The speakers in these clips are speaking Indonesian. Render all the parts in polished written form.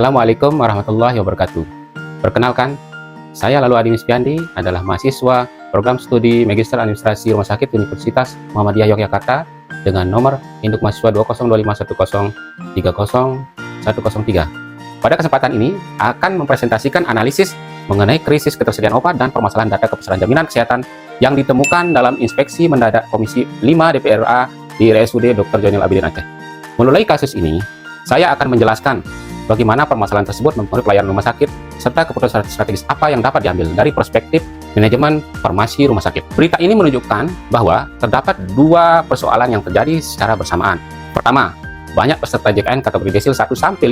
Assalamualaikum warahmatullahi wabarakatuh. Perkenalkan, saya Lalu Adi Mispiandi adalah mahasiswa program studi Magister Administrasi Rumah Sakit Universitas Muhammadiyah Yogyakarta dengan nomor induk mahasiswa 20251030103. Pada kesempatan ini akan mempresentasikan analisis mengenai krisis ketersediaan obat dan permasalahan data kepesertaan jaminan kesehatan yang ditemukan dalam inspeksi mendadak Komisi 5 DPRA di RSUD Dr. Joinil Abidin Aceh. Melalui kasus ini, saya akan menjelaskan bagaimana permasalahan tersebut mempengaruhi pelayanan rumah sakit, serta keputusan strategis apa yang dapat diambil dari perspektif manajemen farmasi rumah sakit. Berita ini menunjukkan bahwa terdapat dua persoalan yang terjadi secara bersamaan. Pertama, banyak peserta JKN kategori desil 1-5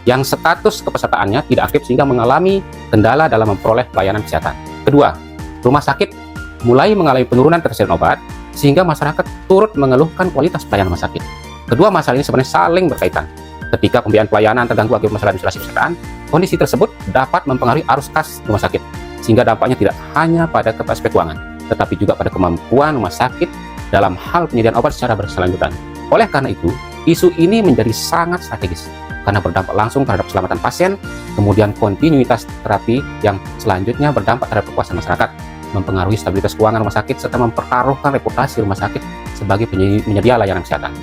yang status kepesertaannya tidak aktif sehingga mengalami kendala dalam memperoleh pelayanan kesehatan. Kedua, rumah sakit mulai mengalami penurunan ketersediaan obat sehingga masyarakat turut mengeluhkan kualitas pelayanan rumah sakit. Kedua masalah ini sebenarnya saling berkaitan. Ketika pembiayaan pelayanan terganggu akibat masalah administrasi kesehatan, kondisi tersebut dapat mempengaruhi arus kas rumah sakit, sehingga dampaknya tidak hanya pada aspek keuangan, tetapi juga pada kemampuan rumah sakit dalam hal penyediaan obat secara berkelanjutan. Oleh karena itu, isu ini menjadi sangat strategis, karena berdampak langsung terhadap keselamatan pasien, kemudian kontinuitas terapi yang selanjutnya berdampak terhadap kepuasan masyarakat, mempengaruhi stabilitas keuangan rumah sakit, serta mempertaruhkan reputasi rumah sakit sebagai penyedia layanan kesehatan.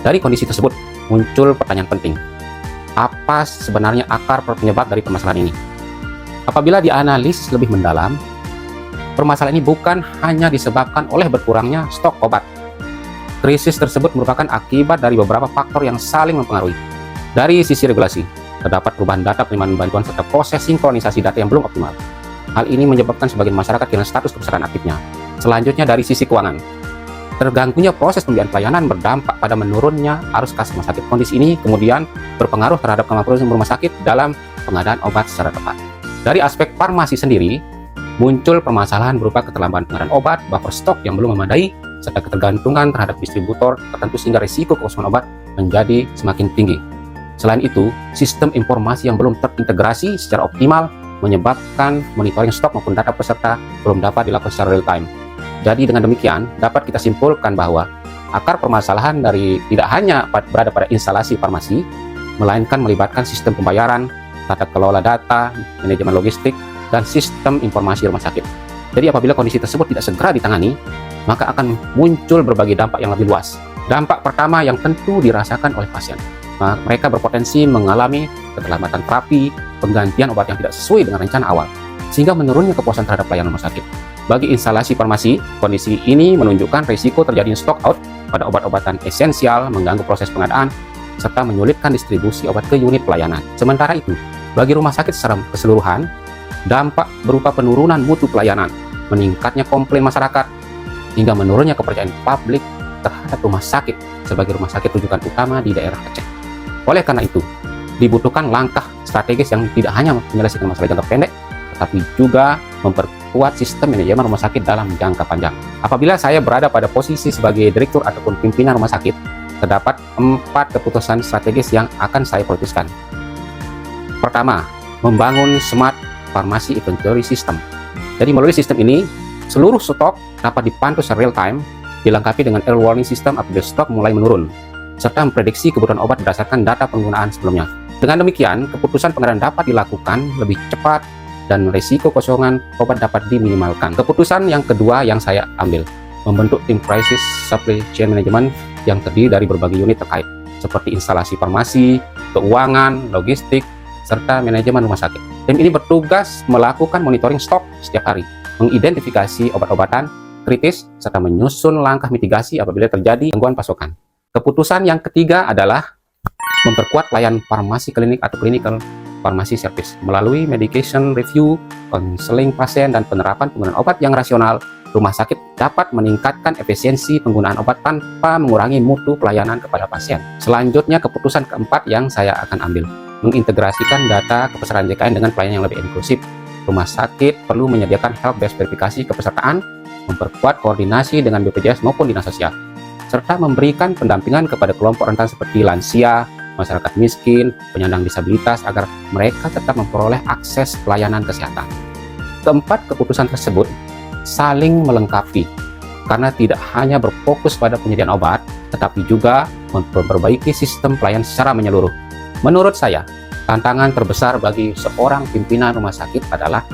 Dari kondisi tersebut, muncul pertanyaan penting. Apa sebenarnya akar penyebab dari permasalahan ini? Apabila dianalisis lebih mendalam, permasalahan ini bukan hanya disebabkan oleh berkurangnya stok obat. Krisis tersebut merupakan akibat dari beberapa faktor yang saling mempengaruhi. Dari sisi regulasi, terdapat perubahan data penerimaan bantuan serta proses sinkronisasi data yang belum optimal. Hal ini menyebabkan sebagian masyarakat dengan status kepesertaan aktifnya. Selanjutnya dari sisi keuangan, terganggunya proses pembiayaan pelayanan berdampak pada menurunnya arus kas rumah sakit. Kondisi ini kemudian berpengaruh terhadap kemampuan rumah sakit dalam pengadaan obat secara tepat. Dari aspek farmasi sendiri, muncul permasalahan berupa keterlambatan pengadaan obat, buffer stok yang belum memadai, serta ketergantungan terhadap distributor tertentu sehingga risiko kekosongan obat menjadi semakin tinggi. Selain itu, sistem informasi yang belum terintegrasi secara optimal menyebabkan monitoring stok maupun data peserta belum dapat dilakukan secara real time. Jadi dengan demikian dapat kita simpulkan bahwa akar permasalahan dari tidak hanya berada pada instalasi farmasi, melainkan melibatkan sistem pembayaran, tata kelola data, manajemen logistik, dan sistem informasi rumah sakit. Jadi apabila kondisi tersebut tidak segera ditangani, maka akan muncul berbagai dampak yang lebih luas. Dampak pertama yang tentu dirasakan oleh pasien. Mereka berpotensi mengalami keterlambatan terapi, penggantian obat yang tidak sesuai dengan rencana awal, sehingga menurunnya kepuasan terhadap pelayanan rumah sakit. Bagi instalasi farmasi, kondisi ini menunjukkan risiko terjadinya stock out pada obat-obatan esensial, mengganggu proses pengadaan, serta menyulitkan distribusi obat ke unit pelayanan. Sementara itu, bagi rumah sakit secara keseluruhan, dampak berupa penurunan mutu pelayanan, meningkatnya komplain masyarakat, hingga menurunnya kepercayaan publik terhadap rumah sakit sebagai rumah sakit rujukan utama di daerah Aceh. Oleh karena itu, dibutuhkan langkah strategis yang tidak hanya menyelesaikan masalah jangka pendek, tetapi juga memperkuat sistem manajemen rumah sakit dalam jangka panjang. Apabila saya berada pada posisi sebagai direktur ataupun pimpinan rumah sakit, terdapat 4 keputusan strategis yang akan saya putuskan. Pertama, membangun smart pharmacy inventory system. Jadi melalui sistem ini, seluruh stok dapat dipantau secara real time, dilengkapi dengan early warning system apabila stok mulai menurun, serta memprediksi kebutuhan obat berdasarkan data penggunaan sebelumnya. Dengan demikian, keputusan pengadaan dapat dilakukan lebih cepat dan risiko kosongan obat dapat diminimalkan. Keputusan yang kedua yang saya ambil, membentuk tim crisis supply chain management yang terdiri dari berbagai unit terkait, seperti instalasi farmasi, keuangan, logistik, serta manajemen rumah sakit. Tim ini bertugas melakukan monitoring stok setiap hari, mengidentifikasi obat-obatan kritis, serta menyusun langkah mitigasi apabila terjadi gangguan pasokan. Keputusan yang ketiga adalah memperkuat pelayanan farmasi klinik atau clinical farmasi service melalui medication review, konseling pasien, dan penerapan penggunaan obat yang rasional. Rumah sakit dapat meningkatkan efisiensi penggunaan obat tanpa mengurangi mutu pelayanan kepada pasien. Selanjutnya, keputusan keempat yang saya akan ambil, mengintegrasikan data kepesertaan JKN dengan pelayanan yang lebih inklusif. Rumah sakit perlu menyediakan helpdesk verifikasi kepesertaan, memperkuat koordinasi dengan BPJS maupun Dinas Sosial, serta memberikan pendampingan kepada kelompok rentan seperti lansia, masyarakat miskin, penyandang disabilitas agar mereka tetap memperoleh akses pelayanan kesehatan. Keempat keputusan tersebut saling melengkapi karena tidak hanya berfokus pada penyediaan obat, tetapi juga memperbaiki sistem pelayanan secara menyeluruh. Menurut saya, Tantangan terbesar bagi seorang pimpinan rumah sakit adalah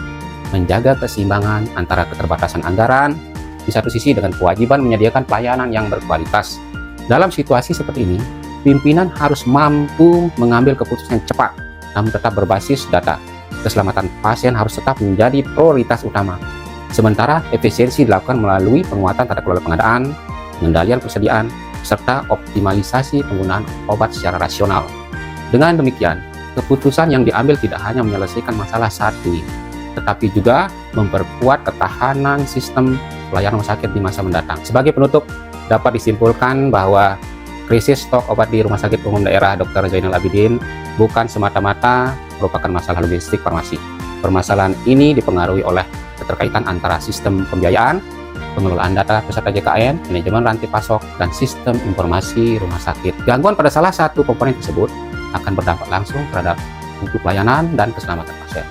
menjaga keseimbangan antara keterbatasan anggaran di satu sisi dengan kewajiban menyediakan pelayanan yang berkualitas. Dalam situasi seperti ini, pimpinan harus mampu mengambil keputusan yang cepat namun tetap berbasis data. Keselamatan pasien harus tetap menjadi prioritas utama. Sementara efisiensi dilakukan melalui penguatan tata kelola pengadaan, pengendalian persediaan, serta optimalisasi penggunaan obat secara rasional. Dengan demikian, keputusan yang diambil tidak hanya menyelesaikan masalah saat ini, tetapi juga memperkuat ketahanan sistem pelayanan rumah sakit di masa mendatang. Sebagai penutup, dapat disimpulkan bahwa krisis stok obat di Rumah Sakit Umum Daerah Dr. Zainal Abidin bukan semata-mata merupakan masalah logistik farmasi. Permasalahan ini dipengaruhi oleh keterkaitan antara sistem pembiayaan, pengelolaan data peserta JKN, manajemen rantai pasok, dan sistem informasi rumah sakit. Gangguan pada salah satu komponen tersebut akan berdampak langsung terhadap mutu pelayanan dan keselamatan pasien.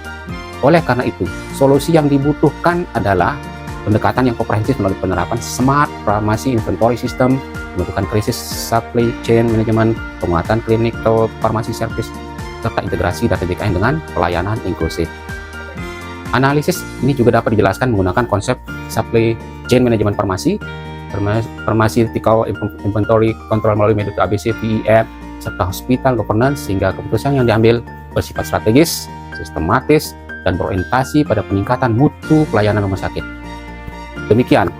Oleh karena itu, solusi yang dibutuhkan adalah pendekatan yang komprehensif melalui penerapan smart pharmacy inventory system, pembentukan krisis supply chain management, penguatan clinical pharmacy service, serta integrasi data JKN dengan pelayanan inklusif. Analisis ini juga dapat dijelaskan menggunakan konsep supply chain management farmasi, pharmaceutical inventory control melalui metode ABC, PEF, serta hospital governance, sehingga keputusan yang diambil bersifat strategis, sistematis, dan berorientasi pada peningkatan mutu pelayanan rumah sakit. Demikian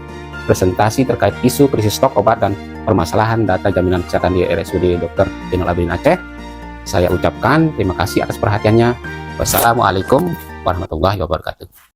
presentasi terkait isu krisis stok obat dan permasalahan data jaminan kesehatan di RSUD Dr. Zainal Abidin Aceh. Saya ucapkan terima kasih atas perhatiannya. Wassalamualaikum warahmatullahi wabarakatuh.